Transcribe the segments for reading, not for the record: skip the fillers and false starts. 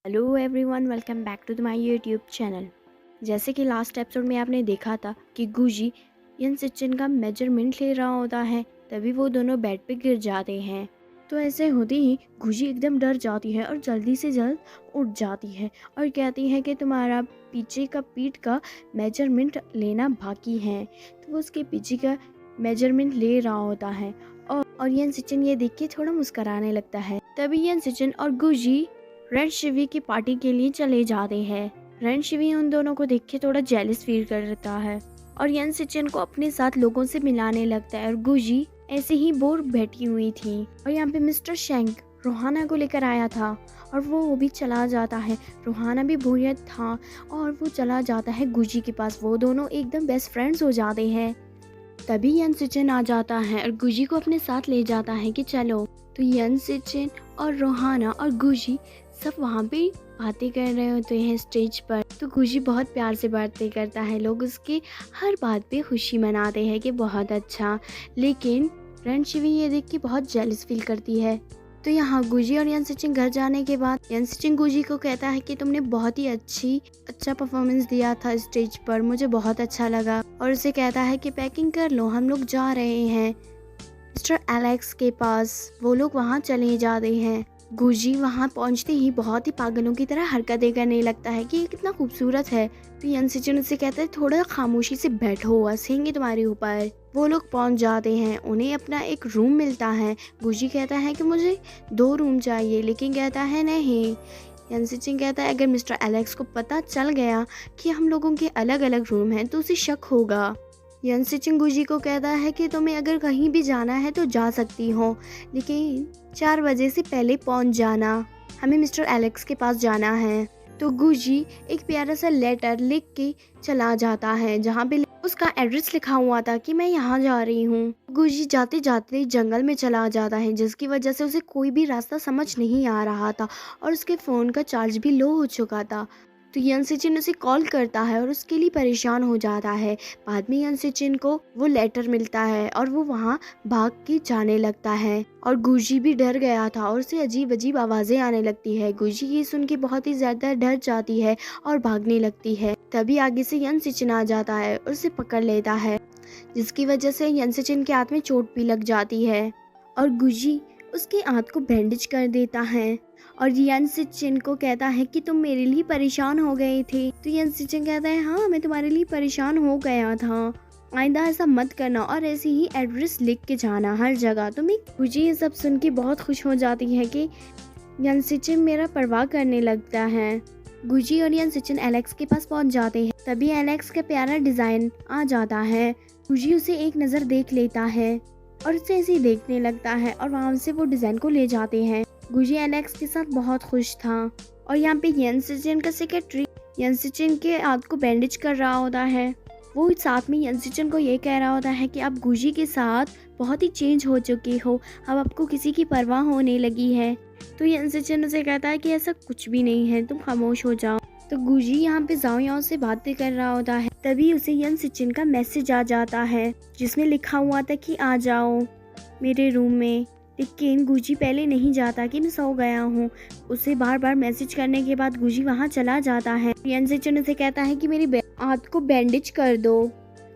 Hello everyone, welcome back to my YouTube channel. जैसे कि last episode में आपने देखा था कि गुजी यन सिचिन का मेजरमेंट ले रहा होता है, तभी वो दोनों बेड पे गिर जाते हैं। तो ऐसे होते ही गुजी एकदम डर जाती है और जल्दी से जल्द उठ जाती है और कहती है कि तुम्हारा पीछे का पीठ का मेजरमेंट लेना बाकी है। तो वो उसके पीछे का मेजरमेंट ले रहा होता है और यन सिचिन ये देख के थोड़ा मुस्कुराने लगता है। तभी यन सिचिन और गुजी रेड शिवी की पार्टी के लिए चले जाते हैं। रेड शिवी उन दोनों को देख के थोड़ा जेलस फील करता है और यन सिचन को अपने साथ लोगों से मिलाने लगता है और गुजी ऐसे ही बोर बैठी हुई थी। और यहाँ पे मिस्टर शेंक रोहाना को लेकर आया था और वो भी चला जाता है। रोहाना भी बोरियत था और वो चला जाता है गुजी के पास। वो दोनों एकदम बेस्ट फ्रेंड्स हो जाते हैं। तभी यन सिचन आ जाता है और गुजी को अपने साथ ले जाता है कि चलो। तो यन सिचन और रोहाना और गुजी सब वहाँ पे बातें कर रहे होते हैं स्टेज पर। तो गुजी बहुत प्यार से बातें करता है, लोग उसकी हर बात पे खुशी मनाते हैं कि बहुत अच्छा। लेकिन रणशिवी ये देख के बहुत जेलस फील करती है। तो यहाँ गुजी और यन सिचिन घर जाने के बाद यन सिचिन गुजी को कहता है कि तुमने बहुत ही अच्छा परफॉर्मेंस दिया था स्टेज पर, मुझे बहुत अच्छा लगा। और उसे कहता है कि पैकिंग कर लो, हम लोग जा रहे हैं मिस्टर एलेक्स के पास। वो लोग वहाँ चले जाते हैं। गुजी वहाँ पहुँचते ही बहुत ही पागलों की तरह हरकतें करने लगता है कि ये कितना खूबसूरत है। तो यन सिचन उससे कहता है थोड़ा खामोशी से बैठो, हंसेंगे तुम्हारे ऊपर। वो लोग पहुँच जाते हैं, उन्हें अपना एक रूम मिलता है। गुजी कहता है कि मुझे 2 रूम चाहिए, लेकिन कहता है नहीं। यन सिचन कहता है अगर मिस्टर एलेक्स को पता चल गया कि हम लोगों के अलग अलग रूम हैं तो उसे शक होगा। यन सिचिन गुजी को कहता है कि तुम्हें अगर कहीं भी जाना है तो जा सकती हो, लेकिन 4 बजे से पहले पहुंच जाना, हमें मिस्टर एलेक्स के पास जाना है। तो गुजी एक प्यारा सा लेटर लिख के चला जाता है जहाँ पे उसका एड्रेस लिखा हुआ था कि मैं यहाँ जा रही हूँ। गुजी जाते जाते जंगल में चला जाता है, जिसकी वजह से उसे कोई भी रास्ता समझ नहीं आ रहा था और उसके फ़ोन का चार्ज भी लो हो चुका था। तो यन सिचिन उसे कॉल करता है और उसके लिए परेशान हो जाता है। बाद में यन सिचिन को वो लेटर मिलता है और वो वहाँ भाग के जाने लगता है। और गुजी भी डर गया था और उसे अजीब अजीब आवाज़ें आने लगती है। गुजी ये सुन के बहुत ही ज़्यादा डर जाती है और भागने लगती है। तभी आगे से यन सिचिन आ जाता है और उसे पकड़ लेता है, जिसकी वजह से यन सिचिन के हाथ में चोट भी लग जाती है और गुजी उसके हाथ को बैंडेज कर देता है। और यन सिचिन को कहता है कि तुम मेरे लिए परेशान हो गए थे। तो यन सिचिन कहता है हाँ, मैं तुम्हारे लिए परेशान हो गया था, आइंदा ऐसा मत करना और ऐसे ही एड्रेस लिख के जाना हर जगह। तो मैं गुजी ये सब सुन के बहुत खुश हो जाती है कि यन सिचिन मेरा परवाह करने लगता है। गुजी और यन सिचिन एलेक्स के पास पहुंच जाते हैं। तभी एलेक्स का प्यारा डिज़ाइन आ जाता है। गुजी उसे एक नज़र देख लेता है और उसे ऐसे ही देखने लगता है और वहाँ से वो डिज़ाइन को ले जाते हैं। गुजी एलेक्स के साथ बहुत खुश था। और यहाँ पे यन सिचिन का सेक्रेटरी यन सिचिन के हाथ को बैंडेज कर रहा होता है। वो साथ में यन सिचिन को ये कह रहा होता है कि आप गुजी के साथ बहुत ही चेंज हो चुके हो, अब आपको किसी की परवाह होने लगी है। तो यन सिचिन उसे कहता है कि ऐसा कुछ भी नहीं है, तुम खामोश हो जाओ। तो गुजी यहाँ पे जाओ से बातें कर रहा होता है। तभी उसे यन सिचिन का मैसेज आ जाता है जिसमें लिखा हुआ था कि आ जाओ मेरे रूम में। लेकिन गुजी पहले नहीं जाता कि मैं सो गया हूँ। उसे बार बार मैसेज करने के बाद गुजी वहाँ चला जाता है। यन सिचिन उसे कहता है कि मेरी हाथ को बैंडेज कर दो।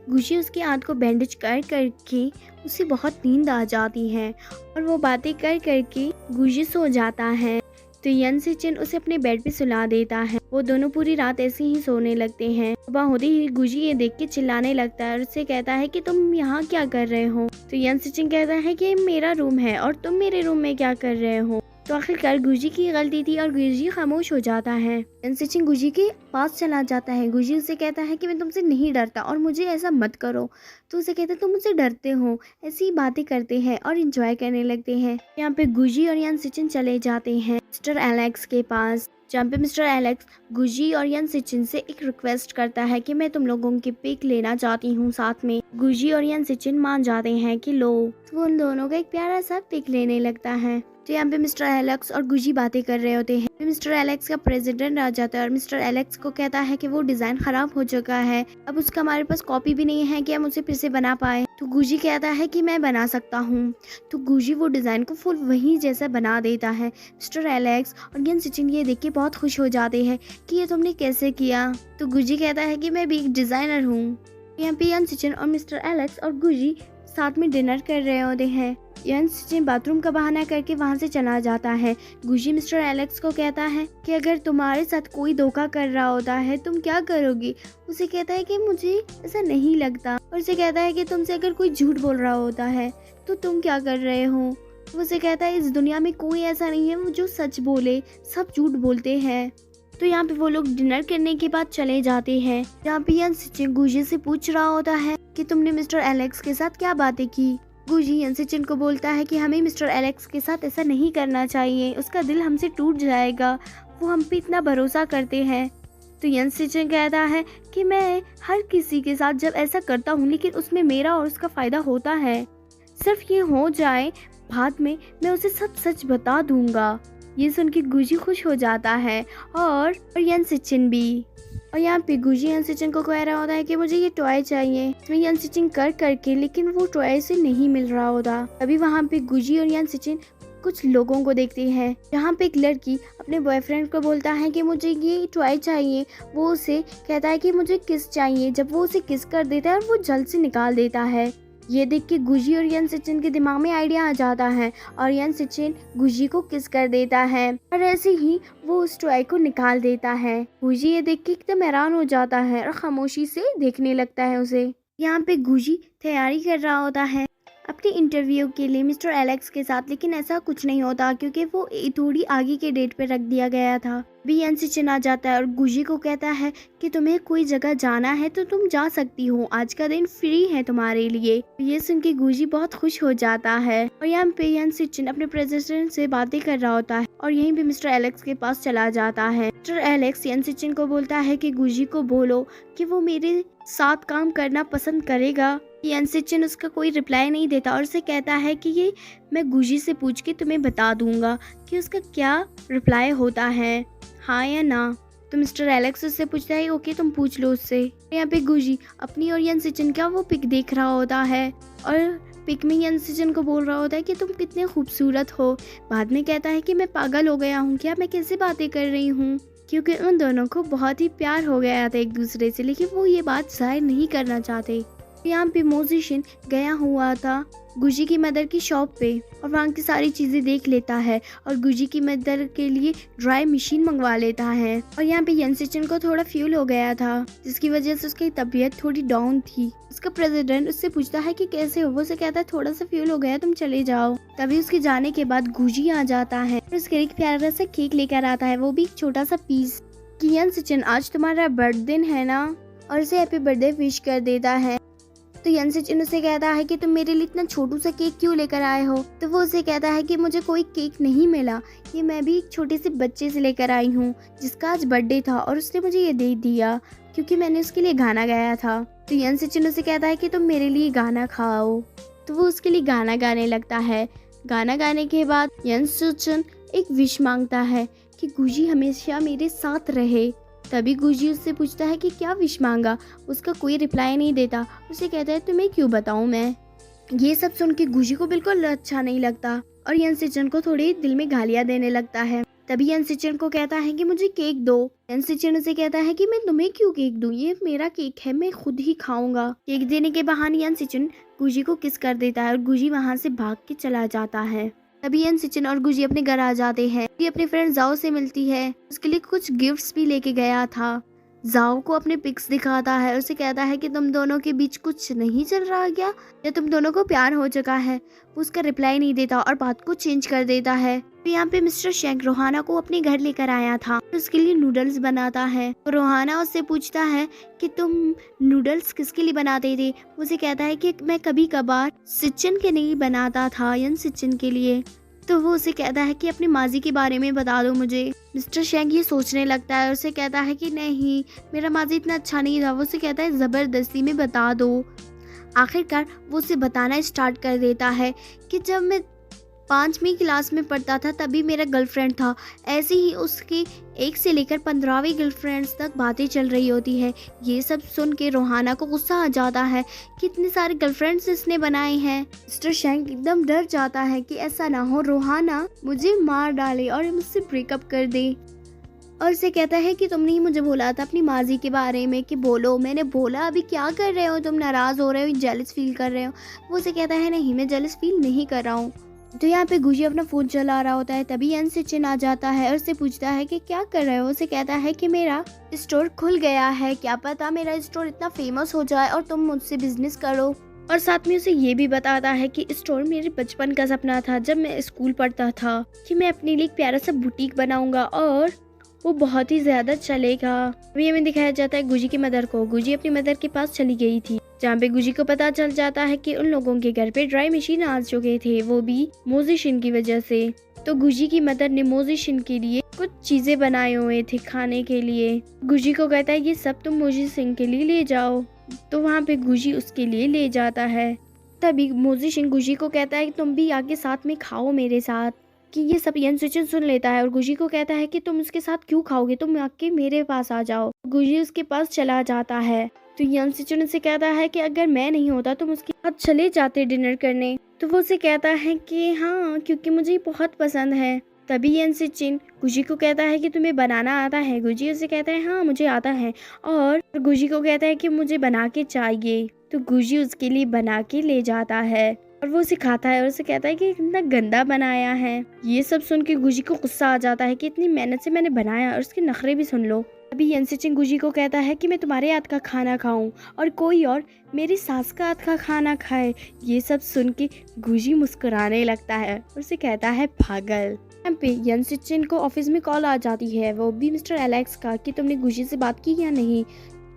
गुजी उसके हाथ को बैंडेज कर करके उसे बहुत नींद आ जाती है और वो बातें कर करके गुजी सो जाता है। तो यन सिचिन उसे अपने बेड पे सुला देता है। वो दोनों पूरी रात ऐसे ही सोने लगते हैं। सुबह होते ही गुजी ये देख के चिल्लाने लगता है और उससे कहता है कि तुम यहाँ क्या कर रहे हो। तो यन सिचिन कहता है कि मेरा रूम है और तुम मेरे रूम में क्या कर रहे हो। तो आखिरकार गुजी की गलती थी और गुजी खामोश हो जाता है। यन सिचिन गुजी के पास चला जाता है। गुजी उसे कहता है कि मैं तुमसे नहीं डरता और मुझे ऐसा मत करो। तो उसे कहता है तुम मुझसे डरते हो। ऐसी ही बातें करते हैं और इंजॉय करने लगते हैं। यहाँ पे गुजी और यन सिचिन चले जाते हैं मिस्टर एलेक्स के पास, जहाँ पे मिस्टर एलेक्स गुजी और यन सिचिन से एक रिक्वेस्ट करता है कि मैं तुम लोगों की पिक लेना चाहती हूँ साथ में। गुजी और यन सिचिन मान जाते हैं कि लो। तो उन दोनों का एक प्यारा सा पिक लेने लगता है। तो यहाँ पे मिस्टर एलेक्स और गुजी बातें कर रहे होते हैं। मिस्टर एलेक्स का प्रेसिडेंट आ जाता है और मिस्टर एलेक्स को कहता है कि वो डिजाइन खराब हो चुका है, अब उसका हमारे पास कॉपी भी नहीं है कि हम उसे फिर से बना पाए। तो गुजी कहता है कि मैं बना सकता हूँ। तो गुजी वो डिजाइन को फुल वही जैसा बना देता है। मिस्टर एलेक्स और यन सिचिन ये देख के बहुत खुश हो जाते हैं कि ये तुमने कैसे किया। तो गुजी कहता है कि मैं भी एक डिजाइनर हूँ। यहाँ पे यन सिचिन और मिस्टर एलेक्स और गुजी साथ में डिनर कर रहे होते हैं। यन सिचिन बाथरूम का बहाना करके वहाँ से चला जाता है। गुजी मिस्टर एलेक्स को कहता है कि अगर तुम्हारे साथ कोई धोखा कर रहा होता है तुम क्या करोगी। उसे कहता है कि मुझे ऐसा नहीं लगता, और उसे कहता है कि तुमसे अगर कोई झूठ बोल रहा होता है तो तुम क्या कर रहे हो। उसे कहता है इस दुनिया में कोई ऐसा नहीं है जो सच बोले, सब झूठ बोलते हैं। तो यहाँ पे वो लोग डिनर करने के बाद चले जाते हैं। यहाँ पे यन सिचिन गुजी से पूछ रहा होता है कि तुमने मिस्टर एलेक्स के साथ क्या बातें की। गुजी यन सिचिन को बोलता है कि हमें मिस्टर एलेक्स के साथ ऐसा नहीं करना चाहिए, उसका दिल हमसे टूट जाएगा, वो हम पे इतना भरोसा करते हैं। तो यन सिचिन कहता है कि मैं हर किसी के साथ जब ऐसा करता हूँ लेकिन उसमें मेरा और उसका फ़ायदा होता है, सिर्फ ये हो जाए बाद में मैं उसे सब सच बता दूंगा। ये सुन के गुजी खुश हो जाता है और यन सिचिन भी। और यहाँ पे गुजी यन सिचिन को कह रहा होता है कि मुझे ये टॉय चाहिए। इसमें यन सिचिन कर करके लेकिन वो टॉय से नहीं मिल रहा होता। तभी वहाँ पे गुजी और यन सिचिन कुछ लोगों को देखते हैं। यहाँ पे एक लड़की अपने बॉयफ्रेंड को बोलता है कि मुझे ये टॉय चाहिए। वो उसे कहता है कि मुझे किस चाहिए। जब वो उसे किस कर देता है और वो जल्द से निकाल देता है। ये देख के गुजी और यन सिचिन के दिमाग में आइडिया आ जाता है और यन सिचिन गुजी को किस कर देता है और ऐसे ही वो उस टॉय को निकाल देता है। गुजी ये देख के एकदम हैरान हो जाता है और खामोशी से देखने लगता है उसे। यहाँ पे गुजी तैयारी कर रहा होता है अपने इंटरव्यू के लिए मिस्टर एलेक्स के साथ, लेकिन ऐसा कुछ नहीं होता क्योंकि वो थोड़ी आगे के डेट पे रख दिया गया था। भी यन सिचिन आ जाता है और गुजी को कहता है कि तुम्हें कोई जगह जाना है तो तुम जा सकती हो, आज का दिन फ्री है तुम्हारे लिए। ये सुन के गुजी बहुत खुश हो जाता है और यहाँ पे यन सिचिन अपने प्रेसिडेंट से बातें कर रहा होता है और यहीं पे मिस्टर एलेक्स के पास चला जाता है। मिस्टर एलेक्स यन सिचिन को बोलता है कि गुजी को बोलो कि वो मेरे साथ काम करना पसंद करेगा। यन सिचिन उसका कोई रिप्लाई नहीं देता और उसे कहता है कि ये मैं गुजी से पूछ के तुम्हें बता दूंगा कि उसका क्या रिप्लाई होता है, हाँ या ना। तो मिस्टर एलेक्स उससे पूछता है ओके तुम पूछ लो उससे। यहाँ पे गुजी अपनी और यन सिचिन का वो पिक देख रहा होता है और पिक में यन सिचिन को बोल रहा होता है कि तुम कितने खूबसूरत हो। बाद में कहता है कि मैं पागल हो गया हूँ क्या, मैं कैसे बातें कर रही हूँ, क्योंकि उन दोनों को बहुत ही प्यार हो गया था एक दूसरे से, लेकिन वो ये बात जाहिर नहीं करना चाहते। यहाँ पे म्यूजिशियन गया हुआ था गुजी की मदर की शॉप पे और वहाँ की सारी चीज़ें देख लेता है और गुजी की मदर के लिए ड्राई मशीन मंगवा लेता है। और यहाँ पे यन सिचिन को थोड़ा फ्यूल हो गया था जिसकी वजह से उसकी तबीयत थोड़ी डाउन थी। उसका प्रेसिडेंट उससे पूछता है कि कैसे हो। वो उसे कहता है थोड़ा सा फ्यूल हो गया, तुम चले जाओ। तभी उसके जाने के बाद गुजी आ जाता है और उसके एक प्यारा सा केक लेकर आता है, वो भी एक छोटा सा पीस। कि यन सिचिन आज तुम्हारा बर्थडे है ना, और उसे हैप्पी बर्थडे विश कर देता है। तो यन सिचिन उसे कहता है कि तुम मेरे लिए इतना छोटू सा केक क्यों लेकर आए हो। तो वो उसे कहता है कि मुझे कोई केक नहीं मिला, ये मैं भी एक छोटे से बच्चे से लेकर आई हूँ जिसका आज बर्थडे था और उसने मुझे ये दे दिया क्योंकि मैंने उसके लिए गाना गाया था। तो यन सिचिन उसे कहता है कि तुम मेरे लिए गाना खाओ। तो वो उसके लिए गाना गाने लगता है। गाना गाने के बाद यन सिचिन एक विश मांगता है कि गुजी हमेशा मेरे साथ रहे। तभी गुजी उससे पूछता है कि क्या विश मांगा। उसका कोई रिप्लाई नहीं देता। उसे कहता है तुम्हें क्यों बताऊं मैं। ये सब सुन के गुजी को बिल्कुल अच्छा नहीं लगता और यन सिचिन को थोड़ी दिल में गालियां देने लगता है। तभी यन सिचिन को कहता है कि मुझे केक दो। यन सिचिन उसे कहता है कि मैं तुम्हें क्यों केक दूं, ये मेरा केक है, मैं खुद ही खाऊंगा। केक देने के बहाने यन सिचिन गुजी को किस कर देता है और गुजी वहाँ से भाग के चला जाता है। तभी यन सिचिन और गुजी अपने घर आ जाते हैं। ये अपने फ्रेंड जाओ से मिलती है, उसके लिए कुछ गिफ्ट्स भी लेके गया था। जाओ को अपने पिक्स दिखाता है और उसे कहता है कि तुम दोनों के बीच कुछ नहीं चल रहा क्या, या तुम दोनों को प्यार हो चुका है। वो उसका रिप्लाई नहीं देता और बात को चेंज कर देता है। तो यहाँ पे मिस्टर शेंग रोहाना को अपने घर लेकर आया था, उसके लिए नूडल्स बनाता है। तो रोहाना उससे पूछता है कि तुम नूडल्स किसके लिए बनाते थे। उसे कहता है कि मैं कभी कभार सिचिन के लिए बनाता था, यन सिचिन के लिए। तो वो उसे कहता है कि अपनी माजी के बारे में बता दो मुझे। मिस्टर शेंग ये सोचने लगता है और उसे कहता है कि नहीं, मेरा माजी इतना अच्छा नहीं था। वो उसे कहता है ज़बरदस्ती में बता दो। आखिरकार वो उसे बताना स्टार्ट कर देता है कि जब मैं 5वीं क्लास में पढ़ता था तभी मेरा गर्लफ्रेंड था। ऐसे ही उसकी 1 से लेकर 15वीं गर्लफ्रेंड्स तक बातें चल रही होती है। ये सब सुन के रोहाना को गुस्सा आ जाता है कि इतने सारे गर्लफ्रेंड्स इसने बनाए हैं। मिस्टर शैंक एकदम डर जाता है कि ऐसा ना हो रोहाना मुझे मार डाले और मुझसे ब्रेकअप कर दे, और उसे कहता है कि तुमने ही मुझे बोला था अपनी माजी के बारे में कि बोलो। मैंने बोला अभी क्या कर रहे हो तुम, नाराज़ हो रहे हो, जेलस फील कर रहे हो। वो उसे कहता है नहीं मैं जेलस फील नहीं कर रहा हूँ। तो यहाँ पे गुजी अपना फ़ोन चला रहा होता है, तभी यन सिचिन आ जाता है और उससे पूछता है कि क्या कर रहे हो। उसे कहता है कि मेरा स्टोर खुल गया है, क्या पता मेरा स्टोर इतना फेमस हो जाए और तुम मुझसे बिजनेस करो। और साथ में उसे ये भी बताता है कि स्टोर मेरे बचपन का सपना था जब मैं स्कूल पढ़ता था कि मैं अपने लिए एक प्यारा सा बुटीक बनाऊंगा और वो बहुत ही ज्यादा चलेगा। अभी हमें दिखाया जाता है गुजी की मदर को। गुजी अपनी मदर के पास चली गई थी, जहाँ पे गुजी को पता चल जाता है कि उन लोगों के घर पे ड्राई मशीन आ चुके थे, वो भी मोजिशिन की वजह से। तो गुजी की मदर ने मोजिशिन के लिए कुछ चीजें बनाए हुए थे खाने के लिए। गुजी को कहता है ये सब तुम मोजिशिन के लिए ले जाओ। तो वहाँ पे गुजी उसके लिए ले जाता है। तभी मोजिशिन गुजी को कहता है कि तुम भी आके साथ में खाओ मेरे साथ। कि ये सब यन सिचिन सुन लेता है और गुजी को कहता है कि तुम उसके साथ क्यों खाओगे, तुम आके मेरे पास आ जाओ। गुजी उसके पास चला जाता है। तो यन सिचिन उसे कहता है कि अगर मैं नहीं होता तुम उसके साथ चले जाते डिनर करने। तो वो उसे कहता है कि हाँ क्योंकि मुझे बहुत पसंद है। तभी यन सिचिन गुजी को कहता है कि तुम्हें बनाना आता है। गुजी उसे कहता है हाँ मुझे आता है, और गुजी को कहता है कि मुझे बना के चाहिए। तो गुजी उसके लिए बना के ले जाता है और वो उसे खाता है और उसे कहता है कि कितना गंदा बनाया है। ये सब सुन के गुजी को गुस्सा आ जाता है कि इतनी मेहनत से मैंने बनाया और उसके नखरे भी सुन लो। अभी यन सिचिन गुजी को कहता है कि मैं तुम्हारे हाथ का खाना खाऊं और कोई और मेरी सास का हाथ का खाना खाए। ये सब सुन के गुजी मुस्कुराने लगता है और उसे कहता है पागल। यहाँ पे यन सिचिन को ऑफिस में कॉल आ जाती है, वो भी मिस्टर एलेक्स का, कि तुमने गुजी से बात की या नहीं।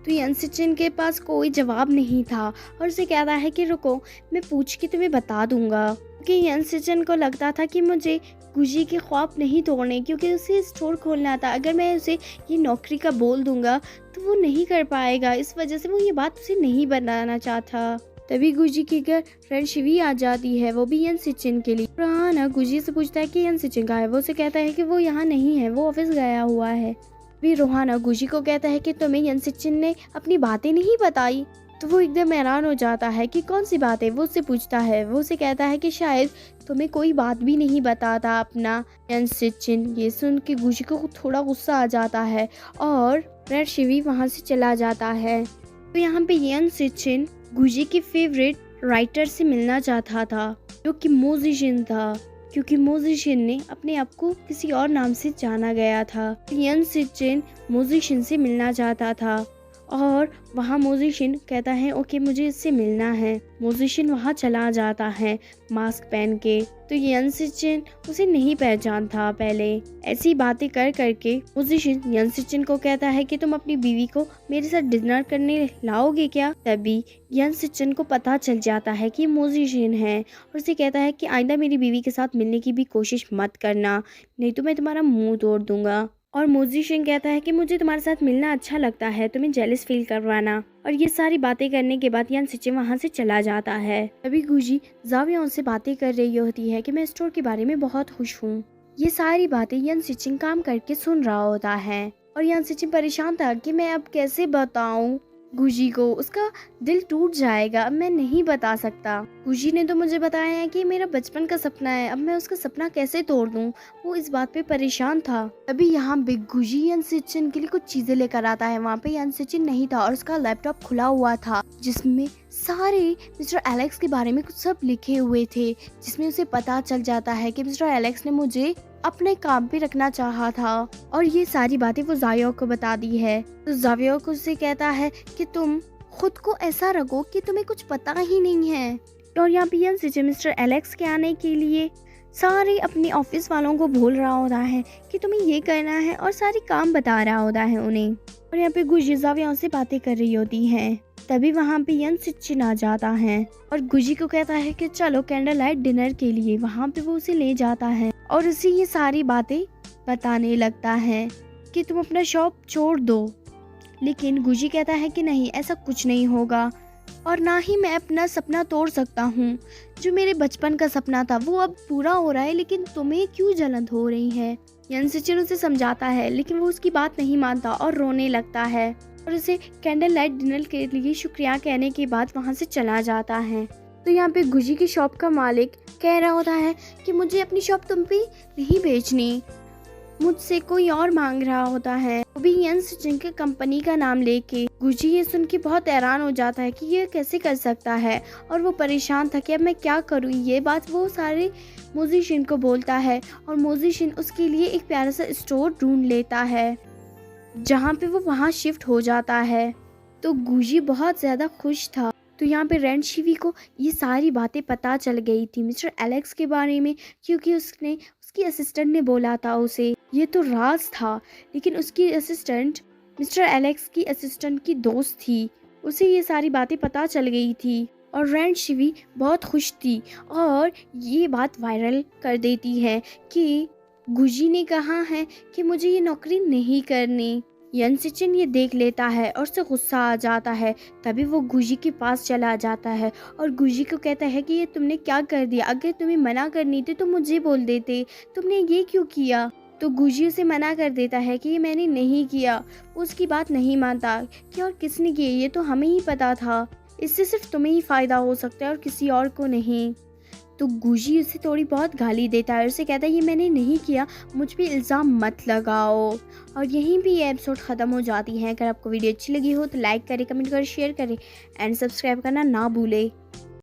तो यन सिचिन के पास कोई जवाब नहीं था और उसे कहता है कि रुको मैं पूछ के तुम्हें बता दूंगा। क्योंकि यन सिचिन को लगता था कि मुझे गुजी के ख्वाब नहीं तोड़ने, क्योंकि उसे स्टोर खोलना था। अगर मैं उसे ये नौकरी का बोल दूंगा तो वो नहीं कर पाएगा, इस वजह से वो ये बात उसे नहीं बताना चाहता। तभी गुजी की घर फ्रेंड शिवी आ जाती है, वो भी यन सिचिन के लिए। रोहाना गुजी से पूछता है कि यन सिचिन कहाँ है। वो उसे कहता है कि वो यहाँ नहीं है, वो ऑफिस गया हुआ है। भी रोहाना गुजी को कहता है कि तुम्हें यन सिचिन ने अपनी बातें नहीं बताई। तो वो एकदम हैरान हो जाता है कि कौन सी बात है। वो उससे पूछता है, वो उसे कहता है कि शायद तुम्हें कोई बात भी नहीं बताता अपना यन सिचिन। ये सुन के गुजी को थोड़ा गुस्सा आ जाता है और फ्रेंड शिवी वहाँ से चला जाता है। तो यहाँ पे यन सिचिन गुजी के फेवरेट राइटर से मिलना चाहता था जो कि मोजिशिन था, क्योंकि मोजिशिन ने अपने आप को किसी और नाम से जाना गया था। यन सिचिन मोजिशिन से मिलना चाहता था और वहाँ मोजिशिन कहता है ओके मुझे इससे मिलना है। मोजिशिन वहाँ चला जाता है मास्क पहन के। तो यन सिचिन उसे नहीं पहचानता पहले। ऐसी बातें कर करके मोजिशिन यन सिचिन को कहता है कि तुम अपनी बीवी को मेरे साथ डिनर करने लाओगे क्या। तभी यन सिचिन को पता चल जाता है कि मोजिशिन है और उसे कहता है कि आइंदा मेरी बीवी के साथ मिलने की भी कोशिश मत करना, नहीं तो मैं तुम्हारा मुंह तोड़ दूंगा। और मोजिशिन कहता है कि मुझे तुम्हारे साथ मिलना अच्छा लगता है, तुम्हें जेलस फील करवाना। और ये सारी बातें करने के बाद यन सिचिन वहाँ से चला जाता है। तभी गुजी जावियों से बातें कर रही होती है कि मैं स्टोर के बारे में बहुत खुश हूँ। ये सारी बातें यन सिचिन काम करके सुन रहा होता है और यन सिचिन परेशान था कि मैं अब कैसे बताऊं गुजी को, उसका दिल टूट जाएगा, अब मैं नहीं बता सकता। गुजी ने तो मुझे बताया है कि मेरा बचपन का सपना है, अब मैं उसका सपना कैसे तोड़ दूं। वो इस बात पे परेशान था। अभी यहाँ पे गुजी यन सिचिन के लिए कुछ चीजें लेकर आता है। वहाँ पे यन सिचिन नहीं था और उसका लैपटॉप खुला हुआ था जिसमें सारे मिस्टर एलेक्स के बारे में कुछ सब लिखे हुए थे, जिसमें उसे पता चल जाता है कि मिस्टर एलेक्स ने मुझे अपने काम पे रखना चाहा था। और ये सारी बातें वो जावियो को बता दी है। तो जावियो को उससे कहता है कि तुम खुद को ऐसा रखो कि तुम्हें कुछ पता ही नहीं है। और यहाँ पे यन सिचिन मिस्टर एलेक्स के आने के लिए सारे अपने ऑफिस वालों को बोल रहा होता है कि तुम्हें ये करना है और सारी काम बता रहा होता है उन्हें। और यहाँ पे गुजी जावियो से बातें कर रही होती है। तभी वहाँ पे यन सिचिन आ जाता है और गुजी को कहता है कि चलो कैंडल लाइट डिनर के लिए। वहाँ पे वो उसे ले जाता है और उसे ये सारी बातें बताने लगता है कि तुम अपना शॉप छोड़ दो। लेकिन गुजी कहता है कि नहीं ऐसा कुछ नहीं होगा, और ना ही मैं अपना सपना तोड़ सकता हूँ। जो मेरे बचपन का सपना था वो अब पूरा हो रहा है, लेकिन तुम्हें क्यों जलन हो रही है। यन सिचिन उसे समझाता है, लेकिन वो उसकी बात नहीं मानता और रोने लगता है और उसे कैंडल लाइट डिनर के लिए शुक्रिया कहने के बाद वहाँ से चला जाता है। तो यहाँ पे गुजी की शॉप का मालिक कह रहा होता है कि मुझे अपनी शॉप तुम पे नहीं बेचनी, मुझसे कोई और मांग रहा होता है, वो भी यन सिचिन के कंपनी का नाम लेके। गुजी ये सुन के बहुत हैरान हो जाता है कि ये कैसे कर सकता है, और वो परेशान था कि अब मैं क्या करूँ। ये बात वो सारे म्यूजिशियन को बोलता है और म्यूजिशियन उसके लिए एक प्यारा सा स्टोर ढूंढ लेता है जहाँ पे वो वहाँ शिफ्ट हो जाता है। तो गुजी बहुत ज़्यादा खुश था। तो यहाँ पे रेन शिवी को ये सारी बातें पता चल गई थी मिस्टर एलेक्स के बारे में, क्योंकि उसकी असिस्टेंट ने बोला था उसे। ये तो राज था, लेकिन उसकी असिस्टेंट मिस्टर एलेक्स की असिस्टेंट की दोस्त थी, उसे ये सारी बातें पता चल गई थी और रेन शिवी बहुत खुश थी और ये बात वायरल कर देती है कि गुजी ने कहा है कि मुझे ये नौकरी नहीं करनी। यन सिचिन ये देख लेता है और उसे गुस्सा आ जाता है। तभी वो गुजी के पास चला जाता है और गुजी को कहता है कि ये तुमने क्या कर दिया, अगर तुम्हें मना करनी थी तो मुझे बोल देते, तुमने ये क्यों किया। तो गुजी उसे मना कर देता है कि ये मैंने नहीं किया। वो उसकी बात नहीं मानता कि और किसने की, ये तो हमें ही पता था, इससे सिर्फ तुम्हें ही फ़ायदा हो सकता है और किसी और को नहीं। तो गुजी उसे थोड़ी बहुत गाली देता है और उसे कहता है ये मैंने नहीं किया, मुझ पे इल्ज़ाम मत लगाओ। और यहीं पे ये एपिसोड ख़त्म हो जाती है। अगर आपको वीडियो अच्छी लगी हो तो लाइक करें, कमेंट करें, शेयर करें एंड सब्सक्राइब करना ना भूलें।